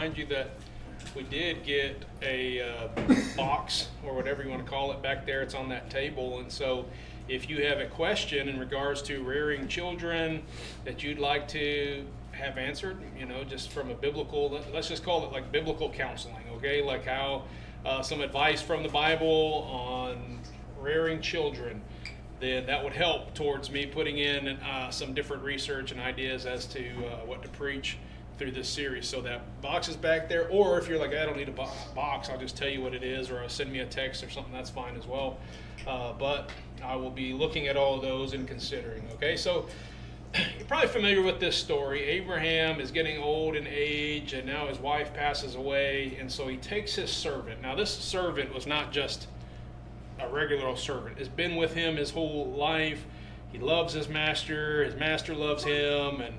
remind you that we did get a box or whatever you want to call it back there. It's on that table. And so if you have a question in regards to rearing children that you'd like to have answered, just from a biblical, let's just call it like biblical counseling, okay? Like how some advice from the Bible on rearing children, then that would help towards me putting in some different research and ideas as to what to preach through this series. So that box is back there, or if you're like, I don't need a box, I'll just tell you what it is, or send me a text or something, that's fine as well. But I will be looking at all of those and considering. Okay, so you're probably familiar with this story. Abraham is getting old in age, and now his wife passes away, and so he takes his servant. Now this servant was not just a regular old servant. Has been with him his whole life. He loves his master loves him, and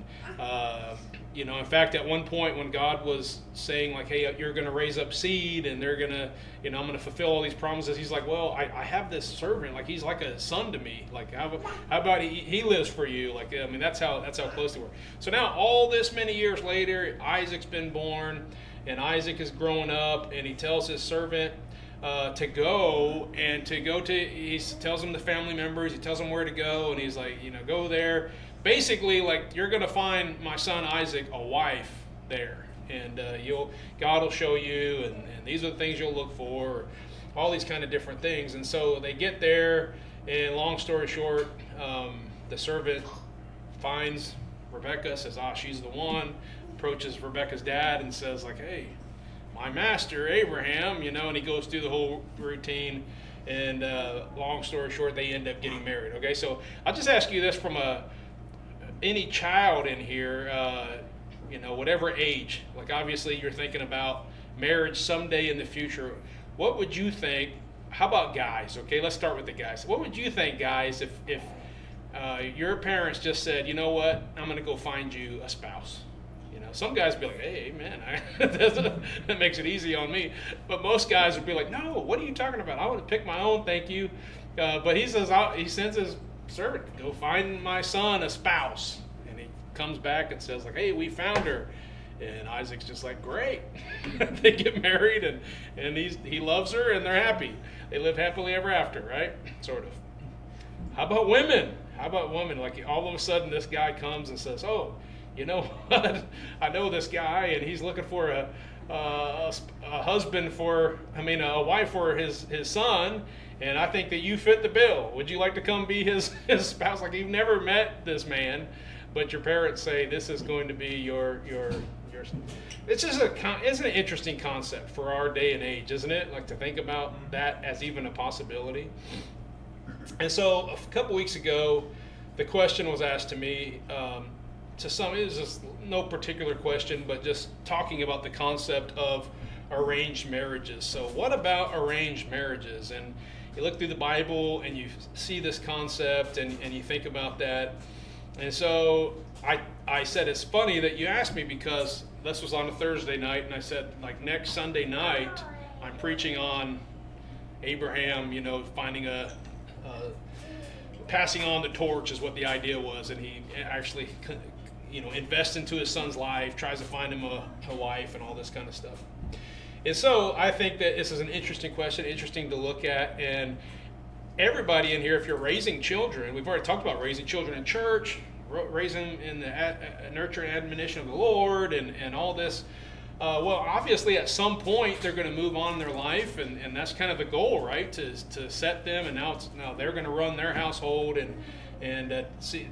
in fact, at one point when God was saying like, hey, you're going to raise up seed and they're going to, I'm going to fulfill all these promises, he's like, well, I have this servant, like he's like a son to me, like how about he lives for you, like, that's how close they were. So now all this many years later, Isaac's been born, and Isaac is growing up, and he tells his servant to go to, he tells him the family members, he tells them where to go, and he's like, go there. Basically, like, you're going to find my son Isaac a wife there, and God will show you, and these are the things you'll look for, all these kind of different things. And so they get there, and long story short, the servant finds Rebecca, says, she's the one, approaches Rebecca's dad and says like, hey, my master Abraham, and he goes through the whole routine, and long story short, they end up getting married. Okay, so I'll just ask you this from any child in here, whatever age, like obviously you're thinking about marriage someday in the future, what would you think, how about guys, okay, let's start with the guys. What would you think, guys, if your parents just said, you know what, I'm going to go find you a spouse? Some guys would be like, hey, man, that makes it easy on me. But most guys would be like, no, what are you talking about? I want to pick my own, thank you. But he says, he sends his servant, go find my son a spouse. And he comes back and says like, hey, we found her. And Isaac's just like, great. They get married, and he loves her, and they're happy. They live happily ever after, right? Sort of. How about women? Like all of a sudden this guy comes and says, oh, you know what? I know this guy, and he's looking for a wife for his son, and I think that you fit the bill. Would you like to come be his spouse? Like, you've never met this man, but your parents say this is going to be your. It's just it's an interesting concept for our day and age, isn't it? Like to think about that as even a possibility. And so a couple weeks ago, the question was asked to me. To some, it was just no particular question, but just talking about the concept of arranged marriages. So what about arranged marriages? And you look through the Bible and you see this concept, and you think about that. And so I said, it's funny that you asked me, because this was on a Thursday night, and I said, like, next Sunday night I'm preaching on Abraham, finding passing on the torch is what the idea was, and he actually invests into his son's life, tries to find him a wife, and all this kind of stuff. And so I think that this is an interesting question, interesting to look at. And everybody in here, if you're raising children, we've already talked about raising children in church, raising in the nurture and admonition of the Lord, and all this. Well, obviously at some point they're going to move on in their life, and that's kind of the goal, right? To set them, and now they're going to run their household and see,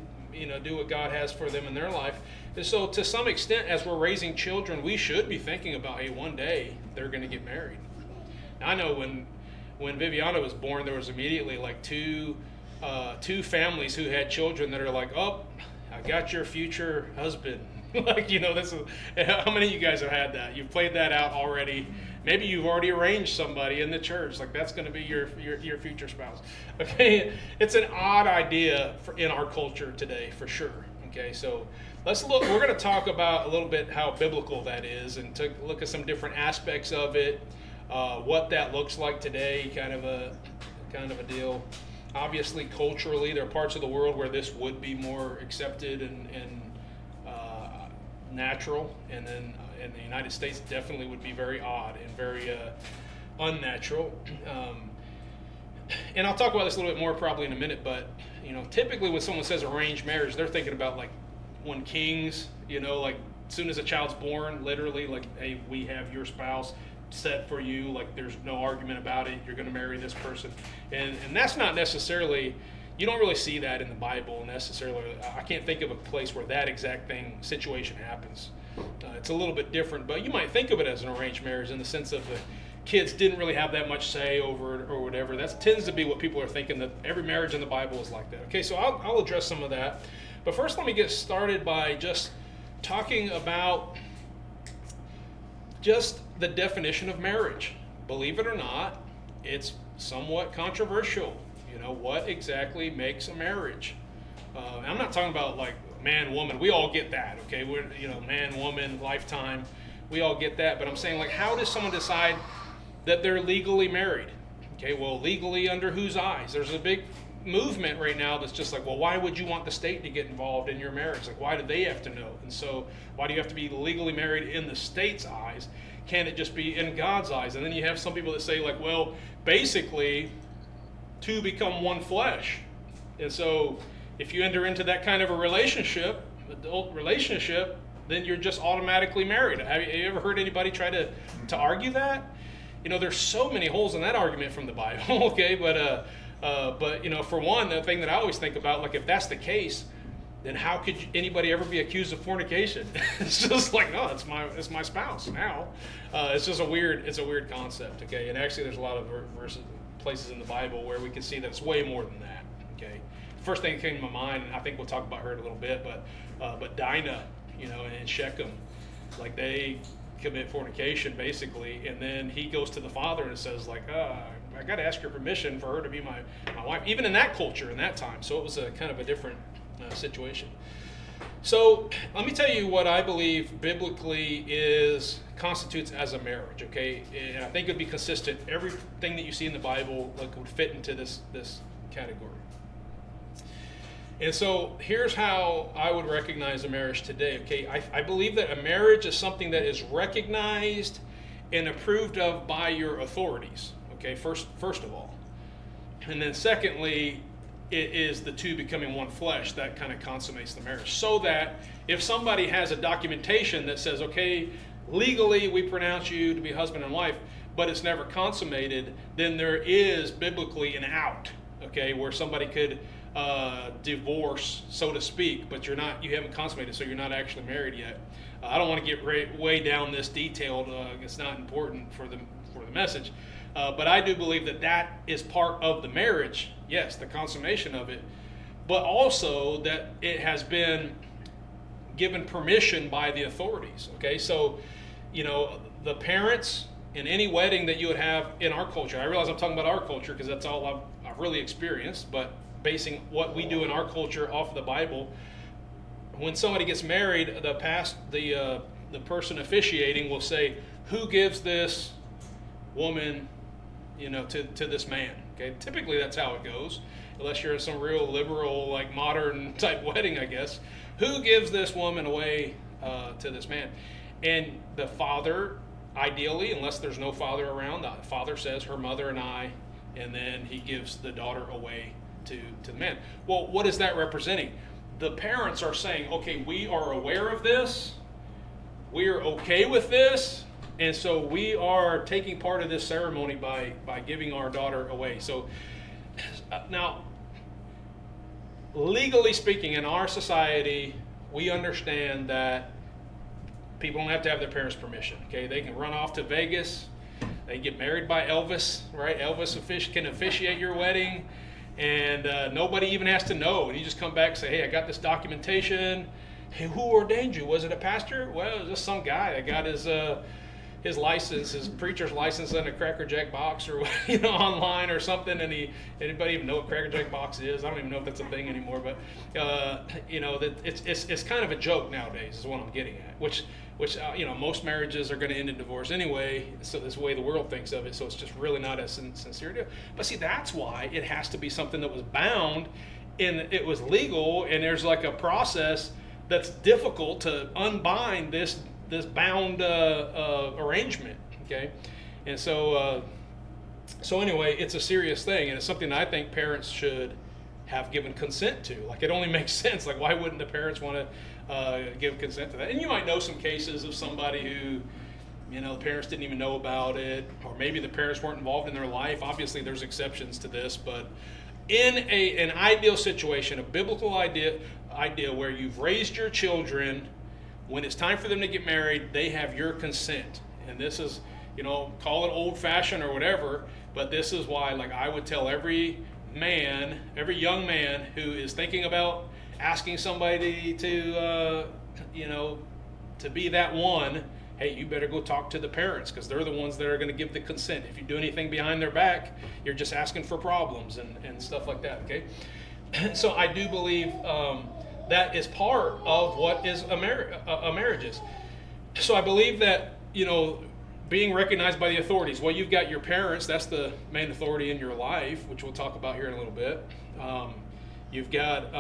do what God has for them in their life. And so to some extent, as we're raising children, we should be thinking about, hey, one day they're going to get married. Now, I know when Viviana was born, there was immediately like two families who had children that are like, oh, I got your future husband. Like, this is, how many of you guys have had that? You've played that out already. Maybe you've already arranged somebody in the church, like that's going to be your future spouse. Okay, it's an odd idea in our culture today, for sure. Okay, so let's look. We're going to talk about a little bit how biblical that is, and to look at some different aspects of it, what that looks like today, kind of a deal. Obviously, culturally, there are parts of the world where this would be more accepted and natural, and then in the United States definitely would be very odd and very unnatural. And I'll talk about this a little bit more probably in a minute, but typically when someone says arranged marriage, they're thinking about like when kings, like as soon as a child's born, literally like, hey, we have your spouse set for you, like there's no argument about it, you're going to marry this person. And that's not necessarily, you don't really see that in the Bible necessarily. I can't think of a place where that exact situation happens. It's a little bit different, but you might think of it as an arranged marriage in the sense of the kids didn't really have that much say over it or whatever. That tends to be what people are thinking, that every marriage in the Bible is like that. Okay, so I'll address some of that. But first let me get started by just talking about just the definition of marriage. Believe it or not, it's somewhat controversial. What exactly makes a marriage? I'm not talking about like man, woman. We all get that, okay? We're, man, woman, lifetime. We all get that. But I'm saying, like, how does someone decide that they're legally married? Okay, well, legally under whose eyes? There's a big movement right now that's just like, well, why would you want the state to get involved in your marriage? Like, why do they have to know? And so why do you have to be legally married in the state's eyes? Can't it just be in God's eyes? And then you have some people that say, like, well, basically, two become one flesh. And so if you enter into that kind of a relationship, adult relationship, then you're just automatically married. Have you ever heard anybody try to argue that? There's so many holes in that argument from the Bible, okay? But for one, the thing that I always think about, like, if that's the case, then how could anybody ever be accused of fornication? It's just like, no, it's my spouse now. It's just a weird concept, okay? And actually, there's a lot of places in the Bible where we can see that it's way more than that, okay? First thing that came to my mind, and I think we'll talk about her in a little bit, but Dinah, in Shechem, like they commit fornication basically, and then he goes to the father and says like, I got to ask your permission for her to be my wife, even in that culture in that time. So it was a kind of a different situation. So let me tell you what I believe biblically constitutes as a marriage, okay? And I think it would be consistent. Everything that you see in the Bible would fit into this category. And so here's how I would recognize a marriage today, okay? I believe that a marriage is something that is recognized and approved of by your authorities, okay, first of all. And then secondly, it is the two becoming one flesh that kind of consummates the marriage. So that if somebody has a documentation that says, okay, legally we pronounce you to be husband and wife, but it's never consummated, then there is biblically an out, okay, where somebody could divorce, so to speak, but you haven't consummated, so you're not actually married yet. I don't want to get way down this detailed. It's not important for the message. But I do believe that is part of the marriage, yes, the consummation of it, but also that it has been given permission by the authorities, okay? So, the parents in any wedding that you would have in our culture, I realize I'm talking about our culture because that's all I've really experienced, but basing what we do in our culture off of the Bible, when somebody gets married, the person officiating will say, who gives this woman to this man, okay? Typically that's how it goes, unless you're in some real liberal, like modern type wedding, I guess. Who gives this woman away to this man? And the father, ideally, unless there's no father around, the father says, her mother and I, and then he gives the daughter away to the man. Well, what is that representing? The parents are saying, okay, we are aware of this, we are okay with this, and so we are taking part of this ceremony by giving our daughter away. So now, legally speaking, in our society, we understand that people don't have to have their parents' permission. Okay, they can run off to Vegas, they get married by Elvis, right? Elvis can officiate your wedding, and nobody even has to know. And you just come back and say, hey, I got this documentation. Hey, who ordained you? Was it a pastor? Well, it was just some guy that got his license, his preacher's license in a Cracker Jack box or online or something. And anybody even know what Cracker Jack box is? I don't even know if that's a thing anymore. But that it's kind of a joke nowadays is what I'm getting at. Which most marriages are going to end in divorce anyway. So that's the way the world thinks of it. So it's just really not a sincere deal. But see, that's why it has to be something that was bound and it was legal. And there's like a process that's difficult to unbind this this bound arrangement. Okay, and so anyway, it's a serious thing, and it's something that I think parents should have given consent to. Like, it only makes sense. Like, why wouldn't the parents want to give consent to that? And you might know some cases of somebody who, the parents didn't even know about it, or maybe the parents weren't involved in their life. Obviously, there's exceptions to this, but in an ideal situation, a biblical idea where you've raised your children, when it's time for them to get married, they have your consent. And this is, call it old-fashioned or whatever, but this is why, like, I would tell every young man who is thinking about asking somebody to, to be that one, hey, you better go talk to the parents, because they're the ones that are going to give the consent. If you do anything behind their back, you're just asking for problems and stuff like that, okay? So I do believe that is part of what is a marriage is. So I believe that, being recognized by the authorities. Well, you've got your parents. That's the main authority in your life, which we'll talk about here in a little bit. You've got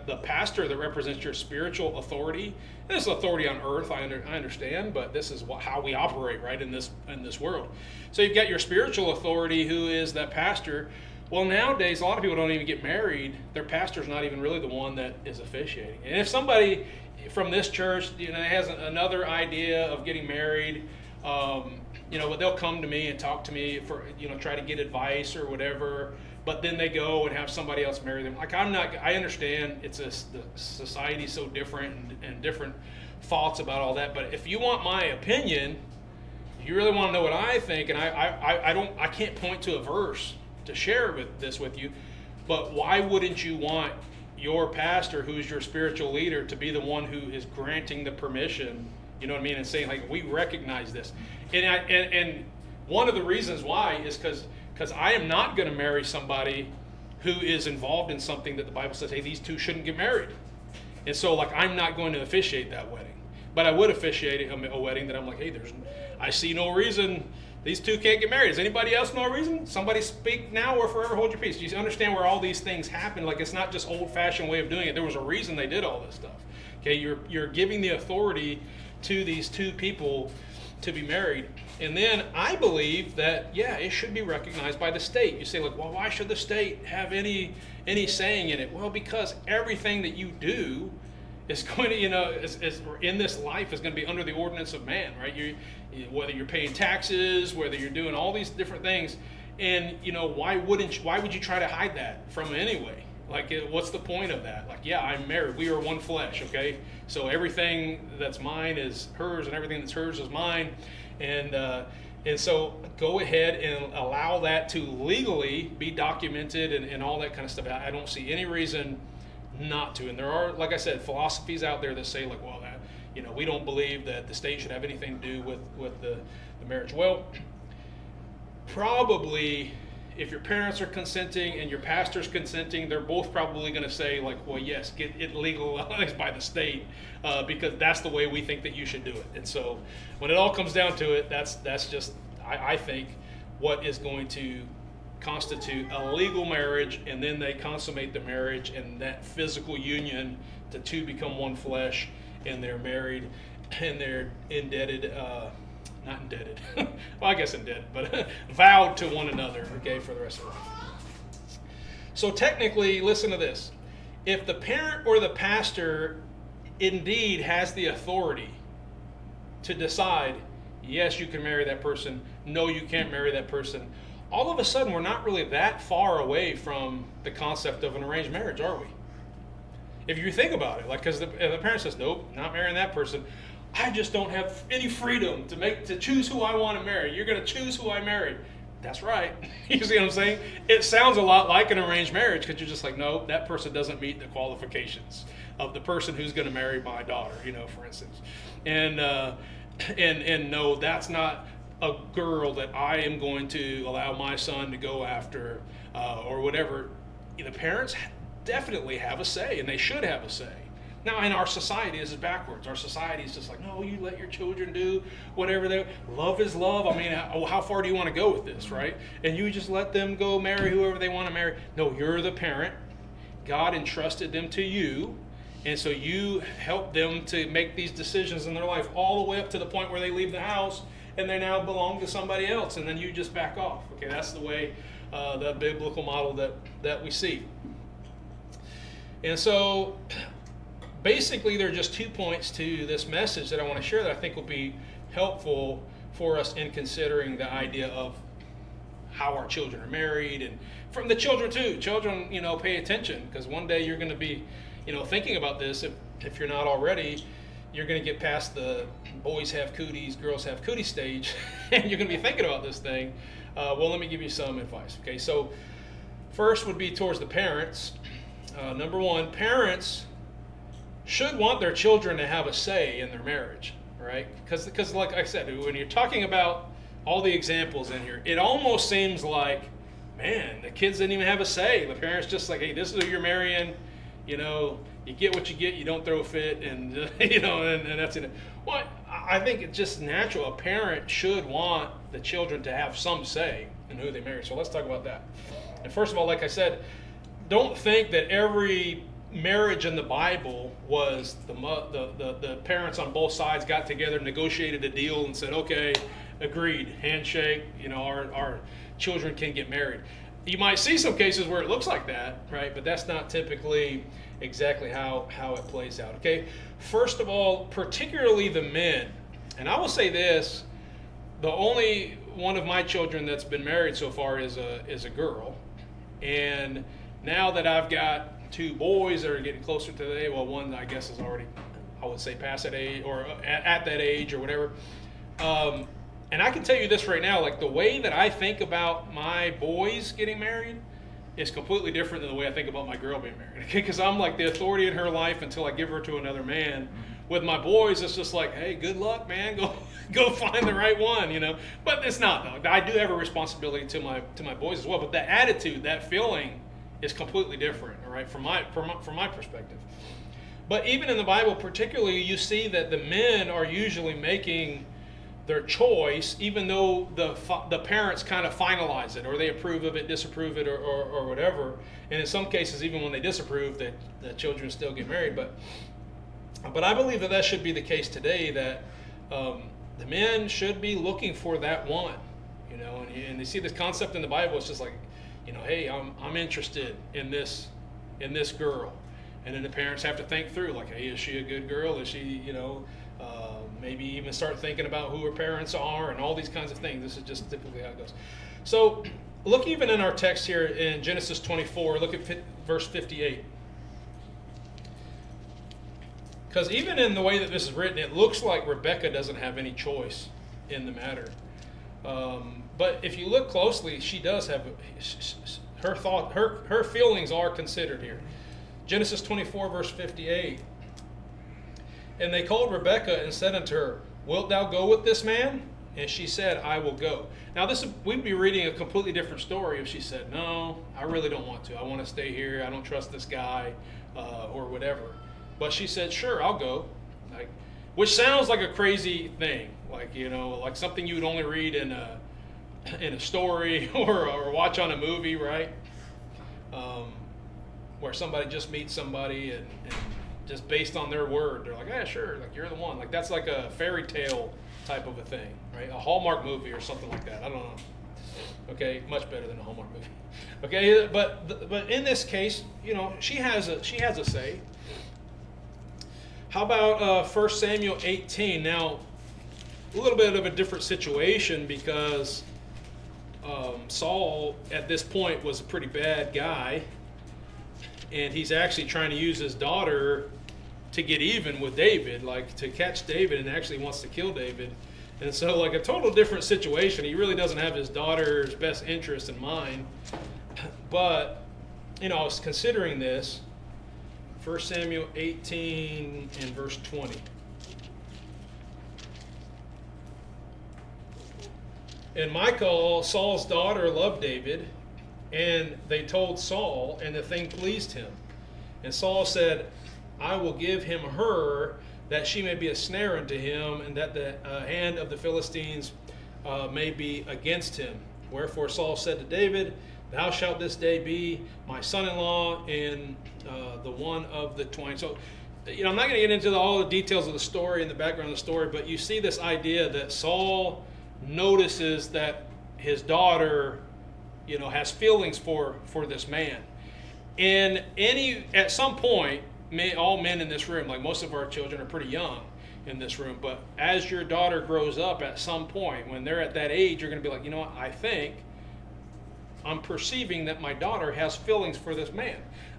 the pastor that represents your spiritual authority. And this is authority on earth, I understand, but this is how we operate, right, in this world. So you've got your spiritual authority, who is that pastor. Well, nowadays, a lot of people don't even get married. Their pastor's not even really the one that is officiating. And if somebody from this church, has another idea of getting married, but they'll come to me and talk to me for, try to get advice or whatever. But then they go and have somebody else marry them. Like, I understand the society's so different and different thoughts about all that. But if you want my opinion, you really want to know what I think, and I can't point to a verse to share this with you. But why wouldn't you want your pastor, who's your spiritual leader, to be the one who is granting the permission, and saying, like, we recognize this. And one of the reasons why is because I am not going to marry somebody who is involved in something that the Bible says, hey, these two shouldn't get married. And so, like, I'm not going to officiate that wedding. But I would officiate a wedding that I'm like, hey, I see no reason these two can't get married. Does anybody else know a reason? Somebody speak now or forever hold your peace. Do you understand where all these things happen? Like, it's not just old-fashioned way of doing it. There was a reason they did all this stuff. Okay, you're giving the authority to these two people to be married. And then I believe that, it should be recognized by the state. You say, like, well, why should the state have any saying in it? Well, because everything that you do is going to, is in this life is going to be under the ordinance of man, right? Whether you're paying taxes, whether you're doing all these different things, and why would you try to hide that from them anyway? Like, what's the point of that? Like, I'm married. We are one flesh, okay? So everything that's mine is hers, and everything that's hers is mine, and so go ahead and allow that to legally be documented and all that kind of stuff. I don't see any reason not to. And there are, like I said, philosophies out there that say, like, well, that, we don't believe that the state should have anything to do with the marriage. Well, probably if your parents are consenting and your pastor's consenting, they're both probably going to say, like, well, yes, get it legalized by the state, because that's the way we think that you should do it. And so when it all comes down to it, that's just, I think, what is going to constitute a legal marriage, and then they consummate the marriage and that physical union, the two become one flesh, and they're married, and they're indebted, not indebted, well, I guess indebted, but vowed to one another, okay, for the rest of their life. So technically, listen to this. If the parent or the pastor indeed has the authority to decide, yes, you can marry that person, no, you can't marry that person, all of a sudden we're not really that far away from the concept of an arranged marriage, are we? If you think about it, like, because if the parent says, nope, not marrying that person, I just don't have any freedom to choose who I want to marry. You're going to choose who I marry. That's right. You see what I'm saying? It sounds a lot like an arranged marriage, because you're just like, no, that person doesn't meet the qualifications of the person who's going to marry my daughter, for instance. And no, that's not a girl that I am going to allow my son to go after, or whatever. The parents definitely have a say, and they should have a say. Now, in our society, this is backwards. Our society is just like, no, you let your children do whatever they... Love is love. I mean, how far do you want to go with this, right? And you just let them go marry whoever they want to marry. No, you're the parent. God entrusted them to you, And so you help them to make these decisions in their life all the way up to the point where they leave the house and they now belong to somebody else, and then you just back off. Okay, that's the way, the biblical model that we see. And so basically there are just 2 points to this message that I want to share that I think will be helpful for us in considering the idea of how our children are married, and from the children too. Children, pay attention, because one day you're going to be, thinking about this. If you're not already, you're going to get past the boys have cooties, girls have cooties stage, and you're going to be thinking about this thing. Well, let me give you some advice. Okay, so first would be towards the parents. Number one, parents should want their children to have a say in their marriage, right? Because like I said, when you're talking about all the examples in here, it almost seems like, man, the kids didn't even have a say. The parents just like, hey, this is who you're marrying. You get what you get. You don't throw a fit, and and that's it. Well, I think it's just natural. A parent should want the children to have some say in who they marry. So let's talk about that. And first of all, like I said, don't think that every marriage in the Bible was the parents on both sides got together, negotiated a deal, and said, okay, agreed, handshake, our children can get married. You might see some cases where it looks like that, right? But that's not typically exactly how it plays out. Okay, first of all, particularly the men, and I will say this: the only one of my children that's been married so far is a girl, and now that I've got 2 boys that are getting closer to the age, well, one I guess is already, I would say, past that age or at that age or whatever. And I can tell you this right now, like the way that I think about my boys getting married is completely different than the way I think about my girl being married. Okay, because I'm like the authority in her life until I give her to another man. With my boys, it's just like, hey, good luck, man. Go find the right one, But it's not though. I do have a responsibility to my boys as well. But that attitude, that feeling, is completely different. All right, from my perspective. But even in the Bible, particularly, you see that the men are usually making their choice, even though the parents kind of finalize it, or they approve of it, disapprove it, or whatever. And in some cases, even when they disapprove, the children still get married. But I believe that should be the case today, that the men should be looking for that one, and they see this concept in the Bible. It's just like, hey, I'm interested in this girl. And then the parents have to think through, like, hey, is she a good girl? Is she, maybe even start thinking about who her parents are and all these kinds of things. This is just typically how it goes. So look even in our text here in Genesis 24, look at verse 58. Because even in the way that this is written, it looks like Rebecca doesn't have any choice in the matter. But if you look closely, she does have her feelings are considered here. Genesis 24, verse 58. And they called Rebekah and said unto her, wilt thou go with this man? And she said, I will go. Now we'd be reading a completely different story if she said, no, I really don't want to. I want to stay here. I don't trust this guy, or whatever. But she said, sure, I'll go. Which sounds like a crazy thing, like something you would only read in a story or watch on a movie, right? Where somebody just meets somebody and just based on their word, they're like, yeah, sure, like you're the one. Like that's like a fairy tale type of a thing, right? A Hallmark movie or something like that. I don't know. Okay, much better than a Hallmark movie. Okay, but in this case, she has a say. How about 1 Samuel 18? Now, a little bit of a different situation because Saul at this point was a pretty bad guy. And he's actually trying to use his daughter to get even with David, like to catch David, and actually wants to kill David. And so like a total different situation. He really doesn't have his daughter's best interest in mind. But, I was considering this. 1 Samuel 18 and verse 20. And Michal, Saul's daughter, loved David, and they told Saul, and the thing pleased him. And Saul said, I will give him her, that she may be a snare unto him, and that the hand of the Philistines may be against him. Wherefore Saul said to David, thou shalt this day be my son-in-law, and the one of the twain. So I'm not going to get into all the details of the story and the background of the story, but you see this idea that Saul notices that his daughter, has feelings for this man. And at some point, all men in this room, like most of our children are pretty young in this room, but as your daughter grows up, at some point when they're at that age, you're going to be like, you know what, I think I'm perceiving that my daughter has feelings for this man.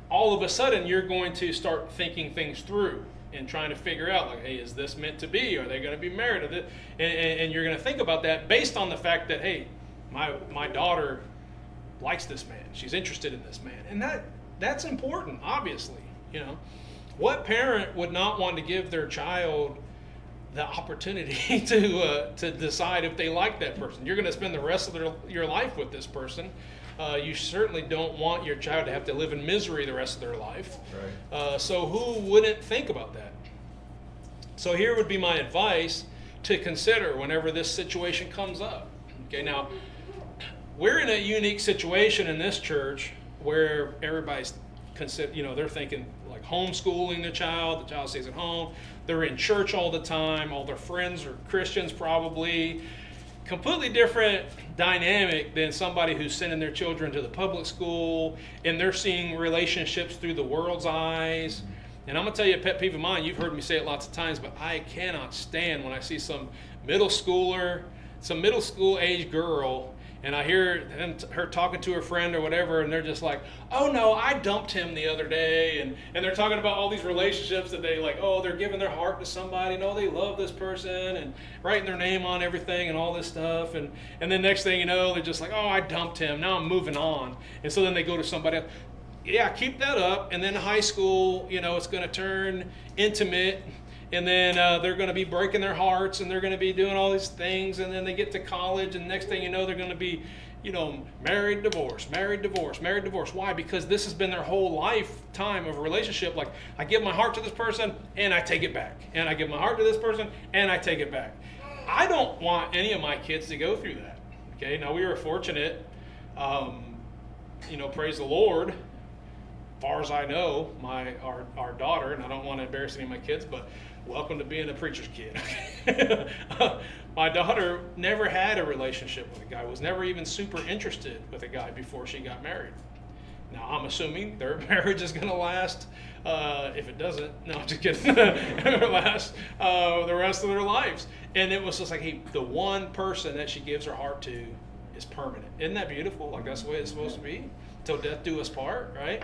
All of a sudden, you're going to start thinking things through and trying to figure out, like, hey, is this meant to be? Are they going to be married? And you're going to think about that based on the fact that, hey, my daughter likes this man. She's interested in this man. And that's important, obviously. What parent would not want to give their child the opportunity to decide if they like that person? You're going to spend the rest of your life with this person. You certainly don't want your child to have to live in misery the rest of their life. Right. So who wouldn't think about that? So here would be my advice to consider whenever this situation comes up. Okay, now we're in a unique situation in this church where everybody's they're thinking like homeschooling the child stays at home. They're in church all the time. All their friends are Christians probably. Completely different dynamic than somebody who's sending their children to the public school and they're seeing relationships through the world's eyes. And I'm going to tell you a pet peeve of mine. You've heard me say it lots of times, but I cannot stand when I see some middle school age girl, and I hear her talking to her friend or whatever, and they're just like, oh no, I dumped him the other day. And they're talking about all these relationships that they like, oh, they're giving their heart to somebody, and oh, they love this person, and writing their name on everything and all this stuff. And then next thing you know, they're just like, oh, I dumped him. Now I'm moving on. And so then they go to somebody else. Yeah, keep that up. And then high school, it's going to turn intimate. And then they're going to be breaking their hearts, and they're going to be doing all these things. And then they get to college, and next thing you know, they're going to be, married, divorced, married, divorced, married, divorced. Why? Because this has been their whole lifetime of a relationship. Like, I give my heart to this person, and I take it back. And I give my heart to this person, and I take it back. I don't want any of my kids to go through that. Okay, now we were fortunate, praise the Lord. As far as I know, our daughter, and I don't want to embarrass any of my kids, but welcome to being a preacher's kid. My daughter never had a relationship with a guy, was never even super interested with a guy before she got married. Now, I'm assuming their marriage is going to last, if it doesn't, no, I'm just kidding, last the rest of their lives. And it was just like, hey, the one person that she gives her heart to is permanent. Isn't that beautiful? Like, that's the way it's supposed to be. Till death do us part, right?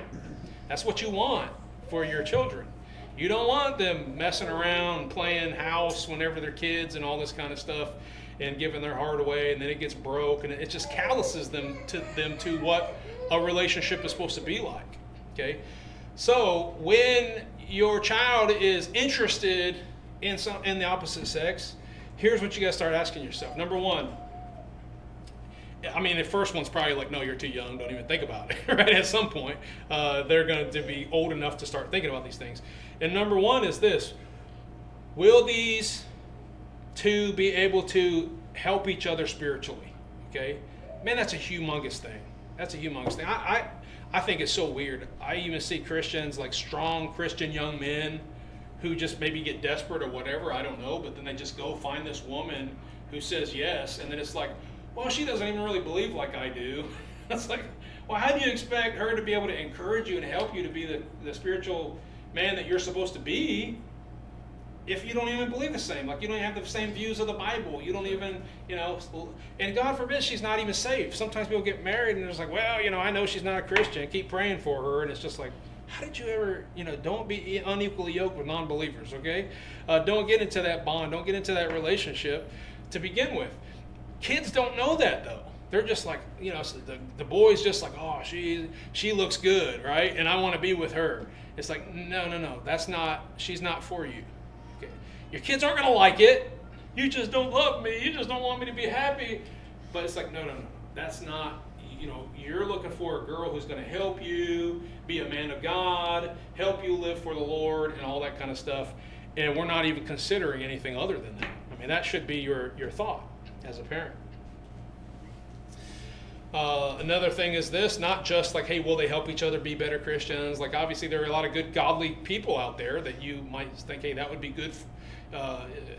That's what you want for your children. You don't want them messing around, playing house whenever they're kids and all this kind of stuff and giving their heart away, and then it gets broke, and it just calluses them to what a relationship is supposed to be like. Okay? So when your child is interested in the opposite sex, here's what you got to start asking yourself. Number one, the first one's probably like, no, you're too young, don't even think about it, right? At some point, they're going to be old enough to start thinking about these things. And number one is this: will these two be able to help each other spiritually? Okay? Man, that's a humongous thing. That's a humongous thing. I think it's so weird. I even see Christians, like strong Christian young men, who just maybe get desperate or whatever, I don't know, but then they just go find this woman who says yes, and then it's like, well, she doesn't even really believe like I do. It's like, well, how do you expect her to be able to encourage you and help you to be the spiritual man that you're supposed to be if you don't even believe the same? Like, you don't have the same views of the Bible. You don't even, and God forbid she's not even saved. Sometimes people get married and it's like, well, I know she's not a Christian. Keep praying for her. And it's just like, how did you ever, don't be unequally yoked with non-believers, okay? Don't get into that bond. Don't get into that relationship to begin with. Kids don't know that, though. They're just like, the boy's just like, oh, she looks good, right? And I want to be with her. It's like, no, she's not for you. Okay. Your kids aren't going to like it. You just don't love me. You just don't want me to be happy. But it's like, no. That's not, you're looking for a girl who's going to help you be a man of God, help you live for the Lord, and all that kind of stuff. And we're not even considering anything other than that. That should be your thought as a parent. Another thing is this, not just like, hey, will they help each other be better Christians? Like, obviously, there are a lot of good, godly people out there that you might think, hey, that would be good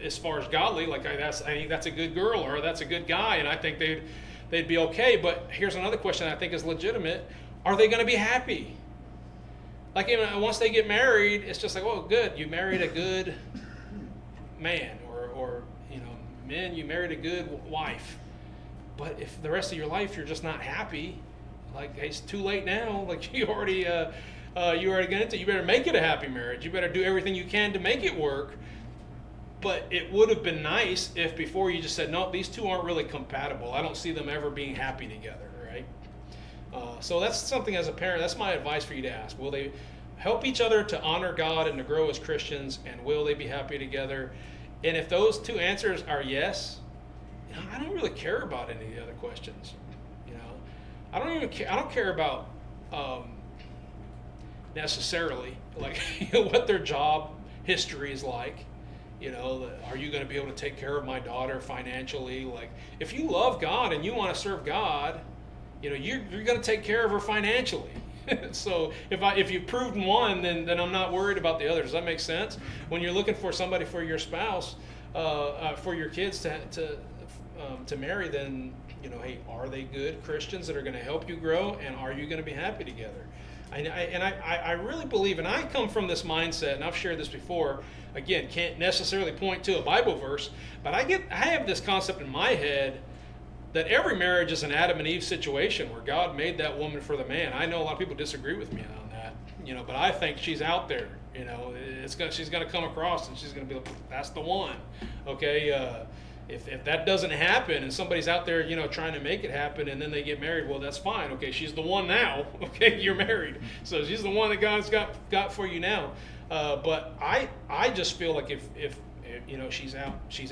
as far as godly. Like, I think that's a good girl or that's a good guy, and I think they'd be okay. But here's another question I think is legitimate. Are they going to be happy? Like, once they get married, it's just like, oh, good, you married a good man, or men, you married a good wife. But if the rest of your life you're just not happy, like, hey, it's too late now. Like, you already got into it. You better make it a happy marriage. You better do everything you can to make it work. But it would have been nice if before you just said, no, these two aren't really compatible. I don't see them ever being happy together, right? So that's something as a parent, that's my advice for you to ask. Will they help each other to honor God and to grow as Christians, and will they be happy together? And if those two answers are yes, I don't really care about any of the other questions. I don't even care. I don't care about necessarily like what their job history is like. Are you going to be able to take care of my daughter financially? Like, if you love God and you want to serve God, you're going to take care of her financially. So if you've proven one, then I'm not worried about the others. Does that make sense? When you're looking for somebody for your spouse, for your kids to marry, then hey, are they good Christians that are going to help you grow, and are you going to be happy together? I really believe, and I come from this mindset, and I've shared this before. Again, can't necessarily point to a Bible verse, but I have this concept in my head that every marriage is an Adam and Eve situation where God made that woman for the man. I know a lot of people disagree with me on that, but I think she's out there. She's going to come across and she's going to be like, that's the one. Okay, if that doesn't happen and somebody's out there, trying to make it happen, and then they get married, well, that's fine. Okay, she's the one now. Okay, you're married, so she's the one that God's got for you now. But I just feel like if she's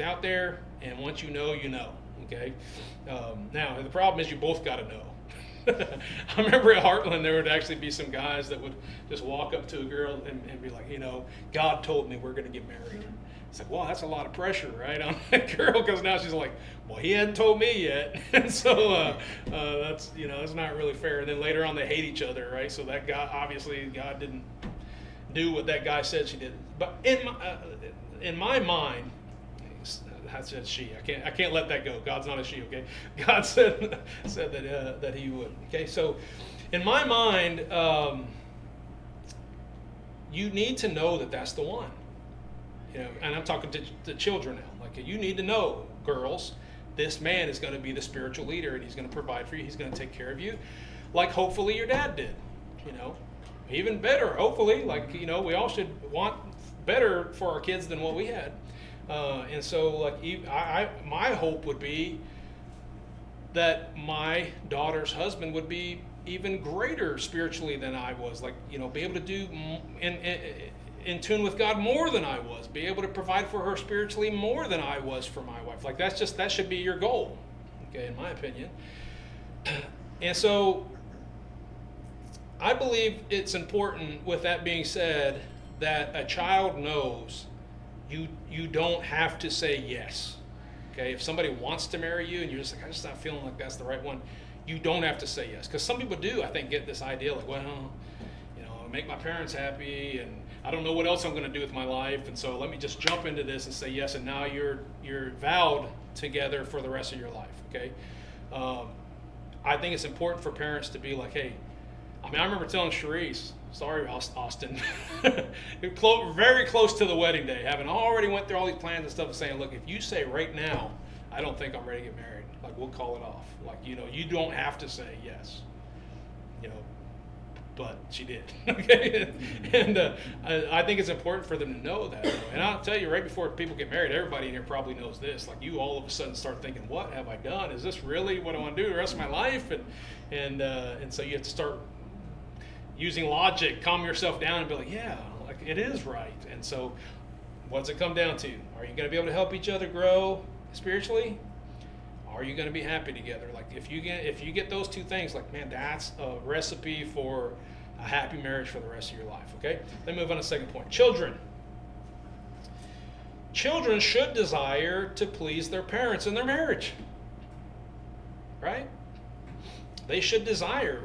out there, and once you know, you know. Okay. Now the problem is you both got to know. I remember at Heartland there would actually be some guys that would just walk up to a girl and be like, God told me we're going to get married. It's like, wow, that's a lot of pressure, right, on that girl, because now she's like, well, he hadn't told me yet, and so that's it's not really fair. And then later on they hate each other, right? So that guy, obviously God didn't do what that guy said she did. But in my mind, I said she. I can't let that go. God's not a she. Okay, God said that He would. Okay, so in my mind, you need to know that that's the one. And I'm talking to children now. Like, you need to know, girls, this man is going to be the spiritual leader, and he's going to provide for you. He's going to take care of you, like hopefully your dad did. Even better, hopefully. Like, we all should want better for our kids than what we had. And so, like, my hope would be that my daughter's husband would be even greater spiritually than I was. Like, be able to do in tune with God more than I was. Be able to provide for her spiritually more than I was for my wife. Like, that should be your goal, okay, in my opinion. And so, I believe it's important, with that being said, that a child knows you don't have to say yes. Okay, if somebody wants to marry you and you're just like, I'm just not feeling like that's the right one, you don't have to say yes. Because some people do, I think, get this idea like, well, make my parents happy, and I don't know what else I'm going to do with my life, and so let me just jump into this and say yes, and now you're vowed together for the rest of your life. Okay, I think it's important for parents to be like, hey, I remember telling Sharice, sorry, Austin, very close to the wedding day, having already went through all these plans and stuff, and saying, look, if you say right now, I don't think I'm ready to get married, like, we'll call it off. Like, you don't have to say yes, but she did. Okay, and I think it's important for them to know that. And I'll tell you, right before people get married, everybody in here probably knows this. Like, you all of a sudden start thinking, what have I done? Is this really what I want to do the rest of my life? And so you have to start using logic, calm yourself down, and be like, yeah, like, it is right. And so, what's it come down to? Are you going to be able to help each other grow spiritually? Are you going to be happy together? Like, if you get those two things, like, man, that's a recipe for a happy marriage for the rest of your life. Okay, let me move on to the second point. Children should desire to please their parents in their marriage, right? They should desire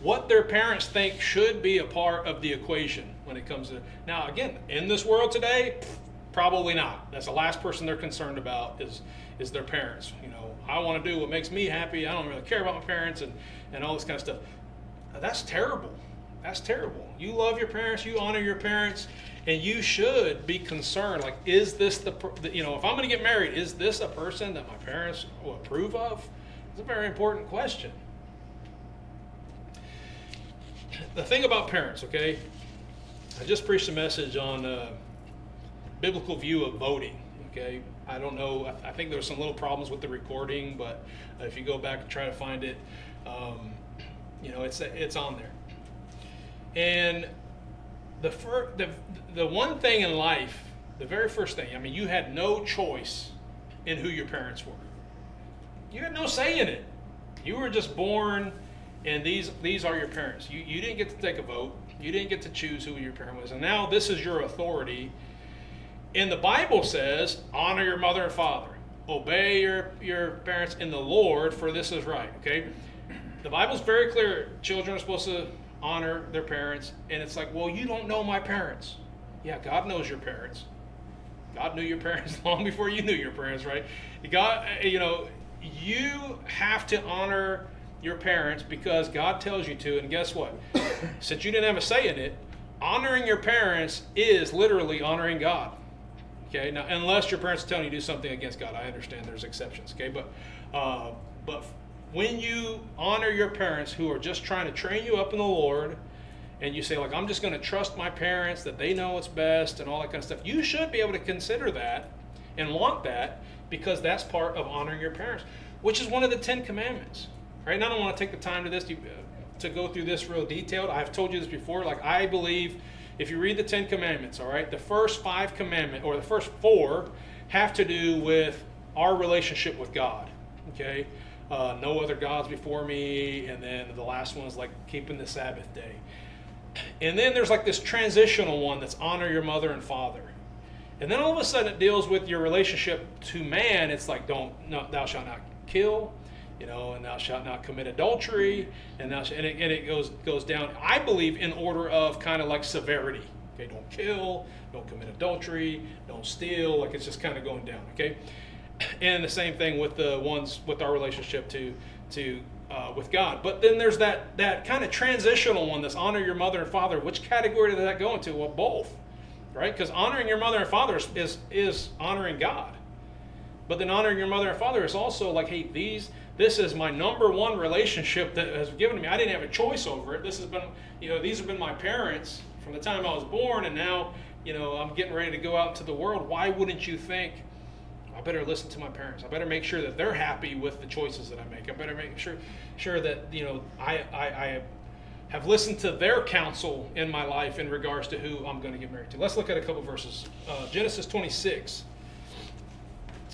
what their parents think should be a part of the equation when it comes to. Now, again, in this world today, probably not. That's the last person they're concerned about is their parents. I want to do what makes me happy. I don't really care about my parents and all this kind of stuff. That's terrible. That's terrible. You love your parents. You honor your parents. And you should be concerned, like, is this if I'm going to get married, is this a person that my parents will approve of? It's a very important question. The thing about parents, okay, I just preached a message on biblical view of voting, okay? I don't know, I think there were some little problems with the recording, but if you go back and try to find it, it's on there. And the one thing in life, the very first thing, you had no choice in who your parents were. You had no say in it. You were just born, and these are your parents. You didn't get to take a vote. You didn't get to choose who your parent was. And now this is your authority. And the Bible says, honor your mother and father. Obey your parents in the Lord, for this is right. Okay? The Bible's very clear. Children are supposed to honor their parents. And it's like, well, you don't know my parents. Yeah, God knows your parents. God knew your parents long before you knew your parents, right? God, you have to honor your parents because God tells you to. And guess what? Since you didn't have a say in it, honoring your parents is literally honoring God. Okay, now unless your parents are telling you to do something against God, I understand there's exceptions. Okay, but when you honor your parents who are just trying to train you up in the Lord, and you say, like, I'm just going to trust my parents that they know what's best and all that kind of stuff, you should be able to consider that and want that because that's part of honoring your parents, which is one of the 10 Commandments. Right? And I don't want to take the time to go through this real detailed. I've told you this before. Like, I believe if you read the 10 Commandments, all right, the first 5 commandments, or the first 4, have to do with our relationship with God. Okay? No other gods before me. And then the last one is like keeping the Sabbath day. And then there's like this transitional one that's honor your mother and father. And then all of a sudden it deals with your relationship to man. It's like, thou shalt not kill, and thou shalt not commit adultery, and it goes down, I believe, in order of kind of like severity. Okay, don't kill, don't commit adultery, don't steal, like it's just kind of going down, okay? And the same thing with the ones with our relationship with God. But then there's that kind of transitional one that's honor your mother and father. Which category does that go into? Well, both, right? Because honoring your mother and father is honoring God. But then honoring your mother and father is also like, hey, this is my number one relationship that has given to me. I didn't have a choice over it. This has been, these have been my parents from the time I was born, and now, I'm getting ready to go out into the world. Why wouldn't you think, I better listen to my parents. I better make sure that they're happy with the choices that I make. I better make sure that I have listened to their counsel in my life in regards to who I'm going to get married to. Let's look at a couple verses. Genesis 26.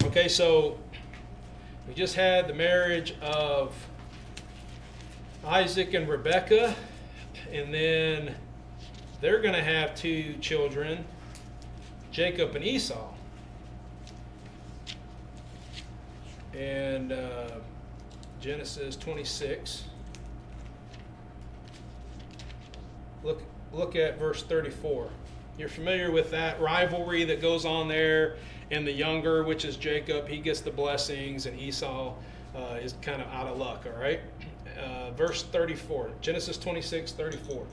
Okay, so we just had the marriage of Isaac and Rebekah, and then they're going to have 2 children, Jacob and Esau. And Genesis 26. Look at verse 34. You're familiar with that rivalry that goes on there, and the younger, which is Jacob, he gets the blessings, and Esau is kind of out of luck, all right? Verse 34, Genesis 26, 34.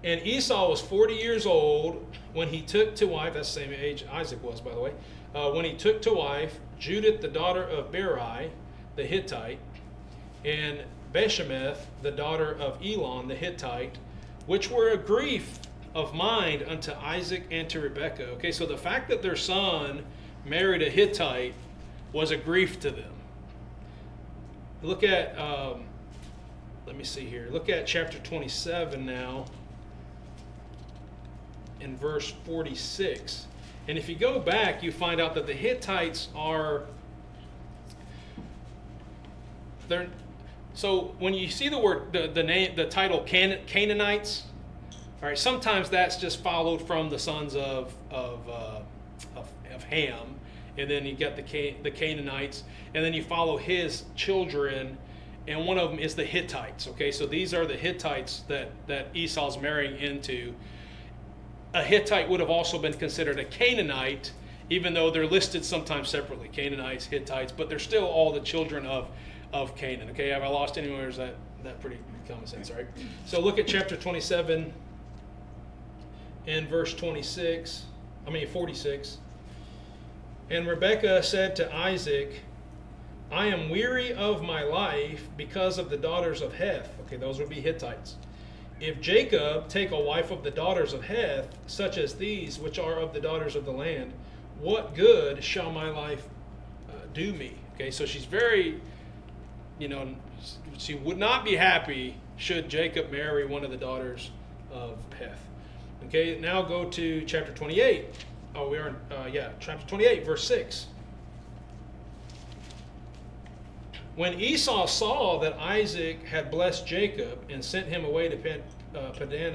And Esau was 40 years old when he took to wife, that's the same age Isaac was, by the way, when he took to wife Judith, the daughter of Beeri, the Hittite, and Beshemeth, the daughter of Elon, the Hittite, which were a grief of mind unto Isaac and to Rebekah. Okay, so the fact that their son married a Hittite was a grief to them. Look at, let me see here. Look at chapter 27 now, in verse 46. And if you go back, you find out that the Hittites so when you see the word, the title Canaanites, all right, sometimes that's just followed from the sons of Ham, and then you got the Canaanites, and then you follow his children, and one of them is the Hittites. Okay, so these are the Hittites that Esau's marrying into. A Hittite would have also been considered a Canaanite, even though they're listed sometimes separately, Canaanites, Hittites, but they're still all the children of Canaan. Okay, have I lost anyone, or is that pretty common sense? All right. So look at chapter 27 and verse 46. 46. And Rebekah said to Isaac, I am weary of my life because of the daughters of Heth. Okay, those would be Hittites. If Jacob take a wife of the daughters of Heth, such as these, which are of the daughters of the land, what good shall my life do me? Okay, so she's very, she would not be happy should Jacob marry one of the daughters of Heth. Okay, now go to chapter 28. Oh, we are in, chapter 28, verse 6. When Esau saw that Isaac had blessed Jacob and sent him away to Padan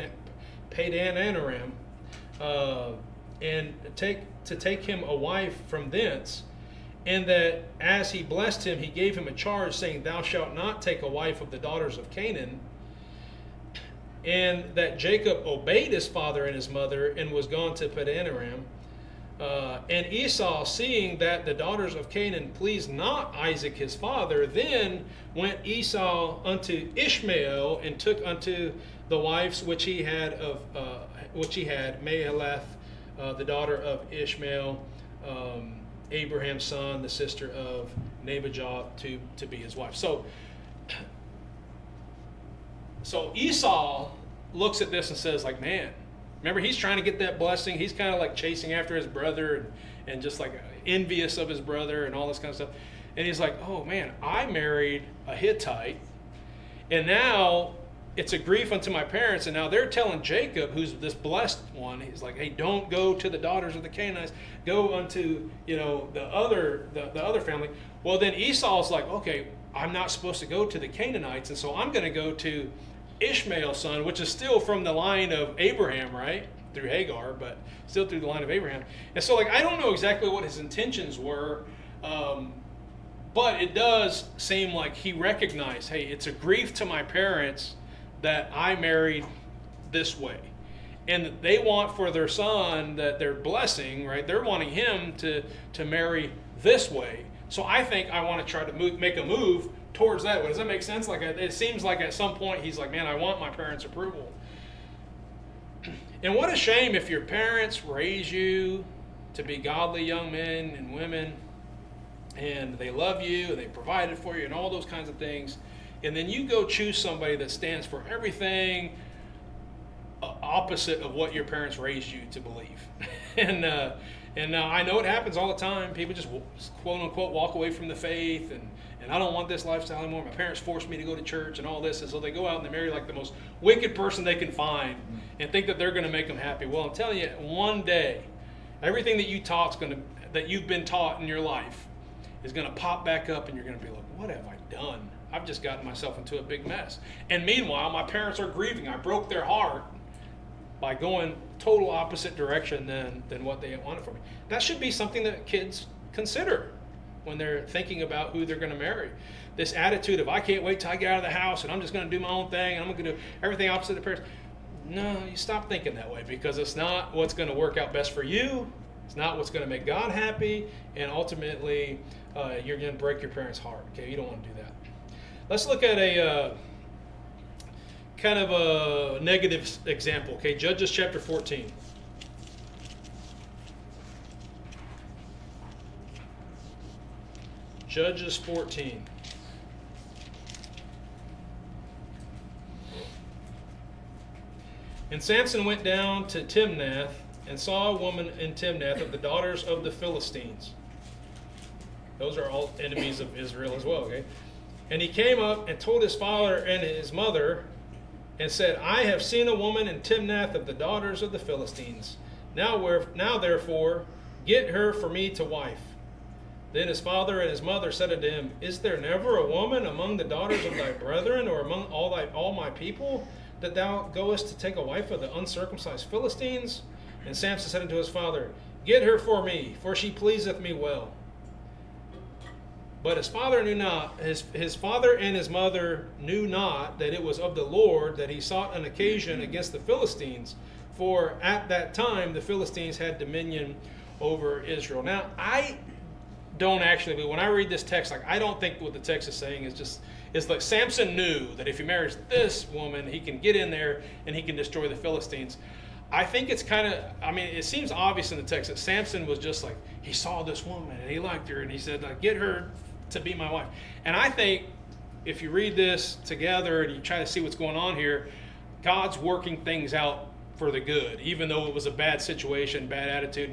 Aram, and to take him a wife from thence, and that as he blessed him, he gave him a charge, saying, Thou shalt not take a wife of the daughters of Canaan, and that Jacob obeyed his father and his mother, and was gone to Padan Aram. And Esau, seeing that the daughters of Canaan pleased not Isaac his father, then went Esau unto Ishmael, and took unto the wives which he had Mahalath, the daughter of Ishmael, Abraham's son, the sister of Nebajoth, to be his wife. So Esau looks at this and says, like, man, remember, he's trying to get that blessing. He's kind of like chasing after his brother and just like envious of his brother and all this kind of stuff. And he's like, oh man, I married a Hittite, and now it's a grief unto my parents. And now they're telling Jacob, who's this blessed one, he's like, hey, don't go to the daughters of the Canaanites. Go unto, the other family. Well, then Esau's like, okay, I'm not supposed to go to the Canaanites, and so I'm going to go to Ishmael's son, which is still from the line of Abraham, right? Through Hagar, but still through the line of Abraham. And so, I don't know exactly what his intentions were, but it does seem like he recognized, hey, it's a grief to my parents that I married this way. And that they want for their son that they're blessing, right? They're wanting him to marry this way. So I think I want to try to make a move towards that way. Does that make sense? It seems like at some point he's like, man, I want my parents' approval. And what a shame if your parents raise you to be godly young men and women, and they love you, and they provided for you, and all those kinds of things, and then you go choose somebody that stands for everything opposite of what your parents raised you to believe. And I know it happens all the time. People just quote unquote walk away from the faith, and I don't want this lifestyle anymore. My parents forced me to go to church and all this, and so they go out and they marry like the most wicked person they can find and think that they're going to make them happy. Well, I'm telling you, one day, everything that you've been taught in your life is going to pop back up, and you're going to be like, what have I done? I've just gotten myself into a big mess. And meanwhile, my parents are grieving. I broke their heart by going total opposite direction than what they wanted from me. That should be something that kids consider when they're thinking about who they're going to marry. This attitude of, I can't wait till I get out of the house and I'm just going to do my own thing and I'm going to do everything opposite of parents. No, you stop thinking that way, because it's not what's going to work out best for you. It's not what's going to make God happy, and ultimately you're going to break your parents' heart. Okay, you don't want to do that. Let's look at a kind of a negative example. Okay, Judges chapter 14. Judges 14. And Samson went down to Timnath and saw a woman in Timnath of the daughters of the Philistines. Those are all enemies of Israel as well, okay? And he came up and told his father and his mother and said, I have seen a woman in Timnath of the daughters of the Philistines. Now therefore, get her for me to wife. Then his father and his mother said unto him, Is there never a woman among the daughters of thy brethren, or among all my people, that thou goest to take a wife of the uncircumcised Philistines? And Samson said unto his father, Get her for me, for she pleaseth me well. But his father knew not, his father and his mother knew not that it was of the Lord that he sought an occasion against the Philistines. For at that time the Philistines had dominion over Israel. Now, I don't actually, but when I read this text, like I don't think what the text is saying is like Samson knew that if he marries this woman, he can get in there and he can destroy the Philistines. I think it's kind of, I mean, it seems obvious in the text that Samson was just like, he saw this woman and he liked her and he said, like, get her to be my wife. And I think if you read this together and you try to see what's going on here, God's working things out for the good, even though it was a bad situation, bad attitude,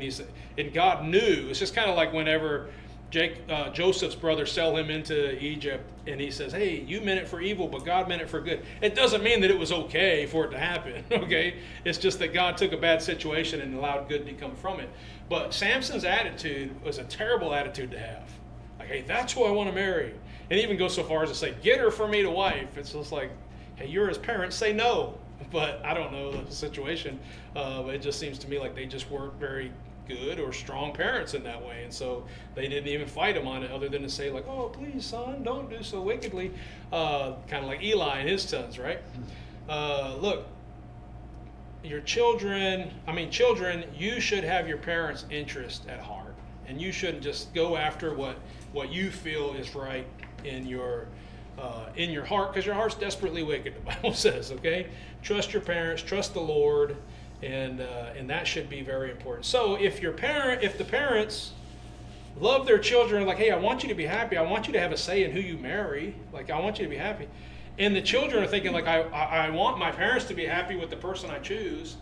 and God knew. It's just kind of like whenever Joseph's brothers sell him into Egypt, and he says, hey, you meant it for evil, but God meant it for good. It doesn't mean that it was okay for it to happen, okay? It's just that God took a bad situation and allowed good to come from it. But Samson's attitude was a terrible attitude to have. Like, hey, that's who I want to marry. And even go so far as to say, get her for me to wife. It's just like, hey, you're his parents, say no. But I don't know the situation. It just seems to me like they just weren't very good or strong parents in that way. And so they didn't even fight him on it other than to say like, oh, please, son, don't do so wickedly. Kind of like Eli and his sons, right? Look, your children, you should have your parents' interest at heart. And you shouldn't just go after what you feel is right in your heart, because your heart's desperately wicked, the Bible says, okay? Trust your parents, trust the Lord, and that should be very important. So if the parents love their children, like, hey, I want you to be happy, I want you to have a say in who you marry, like, I want you to be happy, and the children are thinking, like, I want my parents to be happy with the person I choose,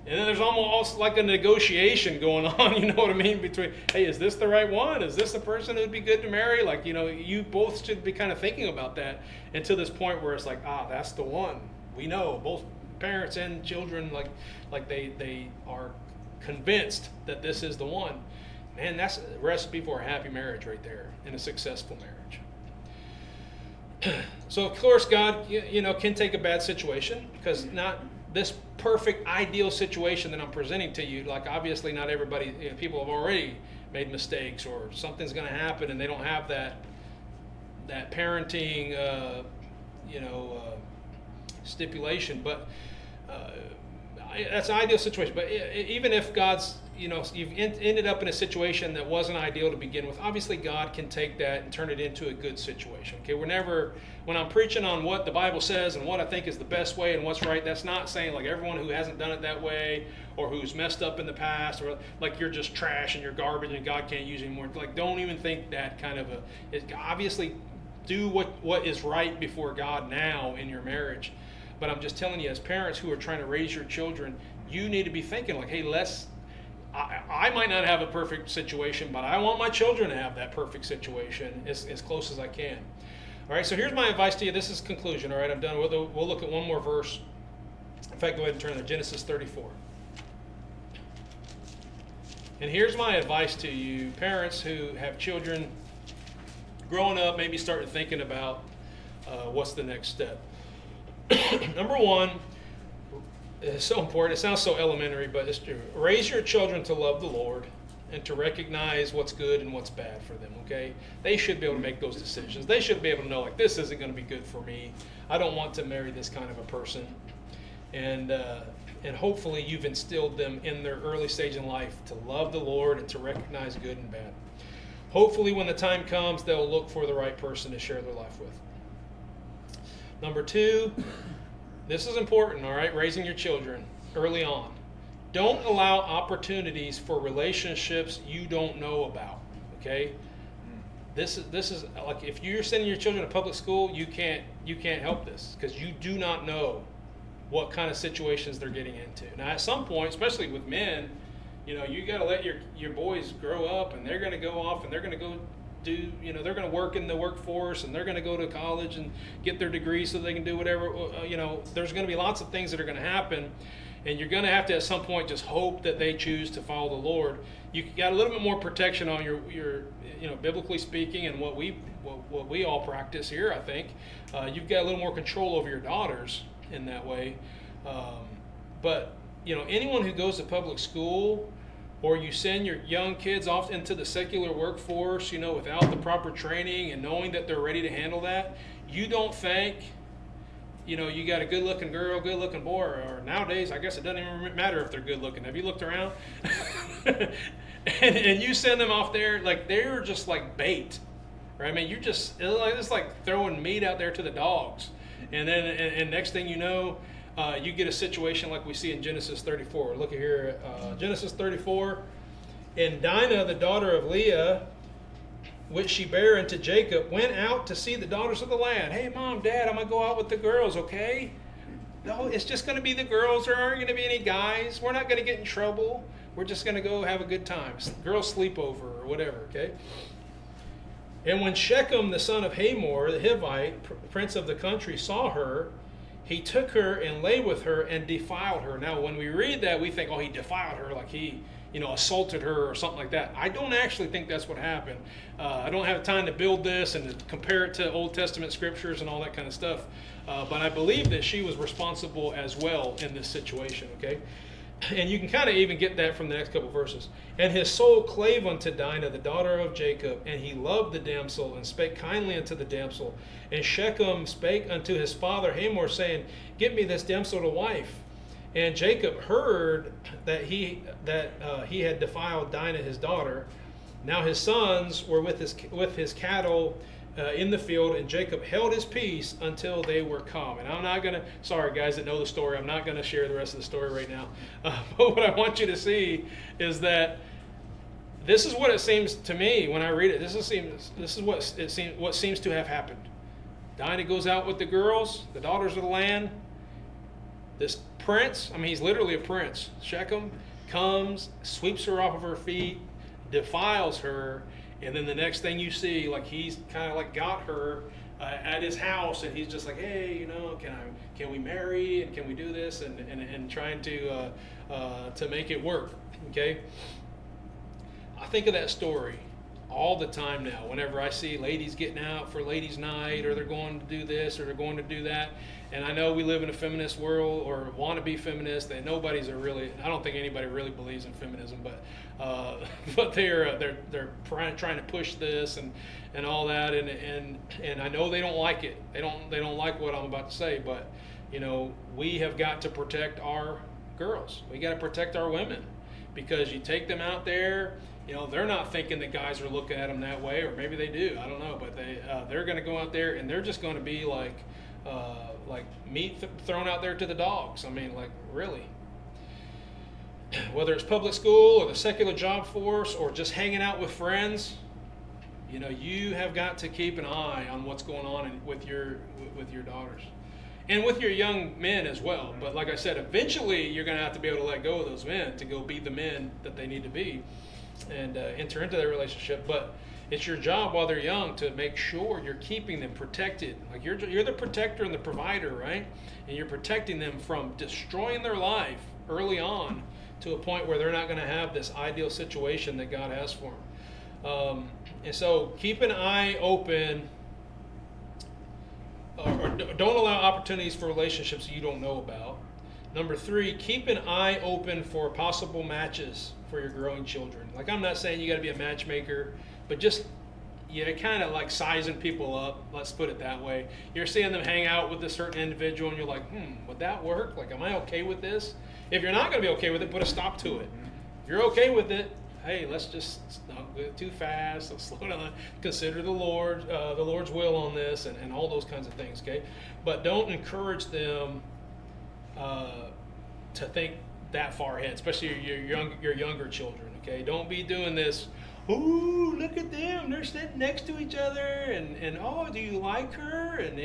and then there's almost like a negotiation going on, you know what I mean, between, hey, is this the right one? Is this the person who'd be good to marry? Like, you both should be kind of thinking about that, and to this point where it's like, that's the one. We know, both parents and children, like they are convinced that this is the one. Man, that's a recipe for a happy marriage right there, and a successful marriage. So, of course, God, can take a bad situation, because not this perfect, ideal situation that I'm presenting to you, like obviously not everybody, people have already made mistakes, or something's going to happen and they don't have that parenting, stipulation, but that's an ideal situation. But even if God's, you've ended up in a situation that wasn't ideal to begin with, obviously God can take that and turn it into a good situation. Okay, when I'm preaching on what the Bible says and what I think is the best way and what's right, that's not saying like everyone who hasn't done it that way or who's messed up in the past, or like you're just trash and you're garbage and God can't use you anymore. Like, don't even think that kind of obviously do what is right before God now in your marriage. But I'm just telling you, as parents who are trying to raise your children, you need to be thinking like, hey, I might not have a perfect situation, but I want my children to have that perfect situation as close as I can. All right, so here's my advice to you. This is conclusion. All right, I'm done. We'll look at one more verse. In fact, go ahead and turn there. Genesis 34. And here's my advice to you, parents who have children growing up, maybe starting thinking about what's the next step. Number one, it's so important. It sounds so elementary, but it's true. Raise your children to love the Lord and to recognize what's good and what's bad for them, okay? They should be able to make those decisions. They should be able to know, like, this isn't going to be good for me. I don't want to marry this kind of a person. And hopefully you've instilled them in their early stage in life to love the Lord and to recognize good and bad. Hopefully when the time comes, they'll look for the right person to share their life with. Number two, this is important, all right, raising your children early on. Don't allow opportunities for relationships you don't know about, okay? This is like, if you're sending your children to public school, you can't help this, because you do not know what kind of situations they're getting into. Now, at some point, especially with men, you got to let your boys grow up, and they're going to go off and they're going to go do, they're going to work in the workforce, and they're going to go to college and get their degree so they can do whatever. There's going to be lots of things that are going to happen, and you're going to have to at some point just hope that they choose to follow the Lord. You got a little bit more protection on your biblically speaking, and what we all practice here. I think you've got a little more control over your daughters in that way. But anyone who goes to public school, or you send your young kids off into the secular workforce, without the proper training and knowing that they're ready to handle that, you don't think, you got a good-looking girl, good-looking boy, or nowadays, I guess it doesn't even matter if they're good-looking. Have you looked around? and you send them off there, like they're just like bait, right? I mean, it's like throwing meat out there to the dogs. And then, and next thing you know, you get a situation like we see in Genesis 34. Look at here, Genesis 34. And Dinah, the daughter of Leah, which she bare unto Jacob, went out to see the daughters of the land. Hey, Mom, Dad, I'm going to go out with the girls, okay? No, it's just going to be the girls. There aren't going to be any guys. We're not going to get in trouble. We're just going to go have a good time. Girls sleepover or whatever, okay? And when Shechem, the son of Hamor, the Hivite, prince of the country, saw her, he took her and lay with her and defiled her. Now, when we read that, we think, oh, he defiled her, like he, assaulted her or something like that. I don't actually think that's what happened. I don't have time to build this and to compare it to Old Testament scriptures and all that kind of stuff. But I believe that she was responsible as well in this situation, okay? And you can kind of even get that from the next couple of verses. And his soul clave unto Dinah, the daughter of Jacob, and he loved the damsel, and spake kindly unto the damsel. And Shechem spake unto his father Hamor, saying, Get me this damsel to wife. And Jacob heard that he had defiled Dinah his daughter. Now his sons were with his cattle in the field, and Jacob held his peace until they were come. And I'm not going to, sorry guys that know the story, I'm not going to share the rest of the story right now. But what I want you to see is that this is what it seems to me when I read it. This is what seems to have happened. Dinah goes out with the girls, the daughters of the land. This prince, he's literally a prince. Shechem comes, sweeps her off of her feet, defiles her, and then the next thing you see, like he's kind of like got her at his house, and he's just like, hey, can we marry, and can we do this, and trying to make it work. Okay, I think of that story all the time now. Whenever I see ladies getting out for ladies' night, or they're going to do this, or they're going to do that. And I know we live in a feminist world, or want to be feminist, and I don't think anybody really believes in feminism, but they're trying to push this and all that, and I know they don't like it. They don't like what I'm about to say, but we have got to protect our girls. We got to protect our women, because you take them out there, they're not thinking that guys are looking at them that way, or maybe they do. I don't know, but they're going to go out there and they're just going to be like meat thrown out there to the dogs. Really. Whether it's public school or the secular job force or just hanging out with friends, you have got to keep an eye on what's going on with your daughters. And with your young men as well. But like I said, eventually you're going to have to be able to let go of those men to go be the men that they need to be and enter into that relationship. But it's your job while they're young to make sure you're keeping them protected. Like you're the protector and the provider, right? And you're protecting them from destroying their life early on to a point where they're not going to have this ideal situation that God has for them. And so keep an eye open, or don't allow opportunities for relationships you don't know about. Number 3, keep an eye open for possible matches for your growing children. Like, I'm not saying you got to be a matchmaker, but just kind of like sizing people up. Let's put it that way. You're seeing them hang out with a certain individual, and you're like, would that work? Like, am I okay with this? If you're not going to be okay with it, put a stop to it. If you're okay with it, hey, let's just not go too fast. Let's slow down. Consider the Lord's will on this, and all those kinds of things. Okay, but don't encourage them to think that far ahead, especially your younger children. Okay, don't be doing this. Oh, look at them! They're sitting next to each other, and oh, do you like her? And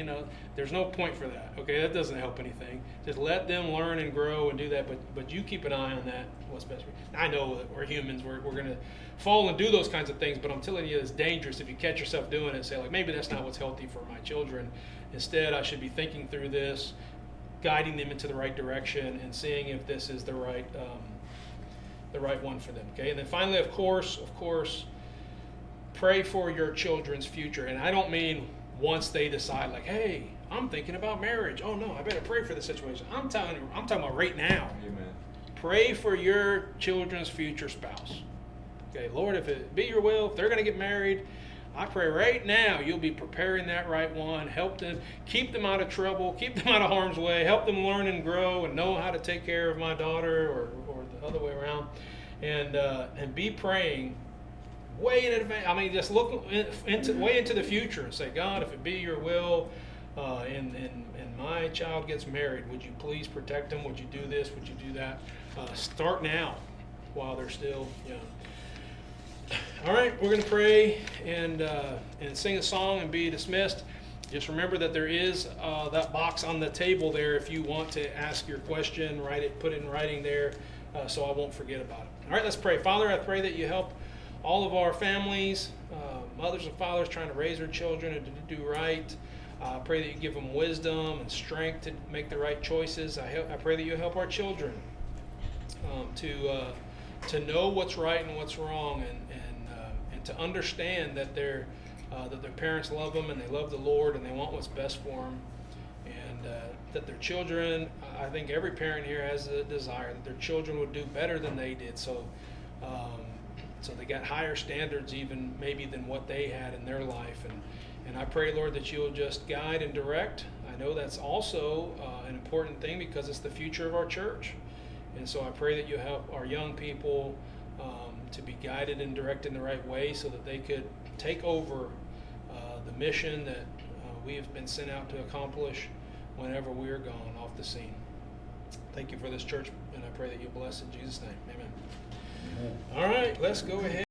there's no point for that. Okay, that doesn't help anything. Just let them learn and grow and do that. But you keep an eye on that. What's best for you? I know that we're humans. We're gonna fall and do those kinds of things. But I'm telling you, it's dangerous if you catch yourself doing it and say, like, maybe that's not what's healthy for my children. Instead, I should be thinking through this, guiding them into the right direction, and seeing if this is the right one for them. Okay, and then finally, of course, pray for your children's future. And I don't mean once they decide, like, hey, I'm thinking about marriage. Oh no, I better pray for the situation. I'm talking about right now. Amen. Pray for your children's future spouse. Okay, Lord, if it be your will, if they're going to get married, I pray right now you'll be preparing that right one. Help them, keep them out of trouble, keep them out of harm's way, help them learn and grow and know how to take care of my daughter, or the other way around. And be praying way in advance. I mean, just look way into the future and say, God, if it be your will, and my child gets married, would you please protect them? Would you do this? Would you do that? Start now while they're still young. All right, we're going to pray and sing a song and be dismissed. Just remember that there is that box on the table there if you want to ask your question, put it in writing there, so I won't forget about it. All right, let's pray. Father, I pray that you help all of our families, mothers and fathers trying to raise their children and to do right. I pray that you give them wisdom and strength to make the right choices. I pray that you help our children to know what's right and what's wrong, and to understand that their parents love them and they love the Lord and they want what's best for them, and that their children, I think every parent here has a desire that their children would do better than they did. So they got higher standards even maybe than what they had in their life. And I pray, Lord, that you'll just guide and direct. I know that's also an important thing because it's the future of our church. And so I pray that you help our young people to be guided and directed in the right way so that they could take over the mission that we have been sent out to accomplish whenever we are gone off the scene. Thank you for this church, and I pray that you bless in Jesus' name. Amen. All right, let's go ahead.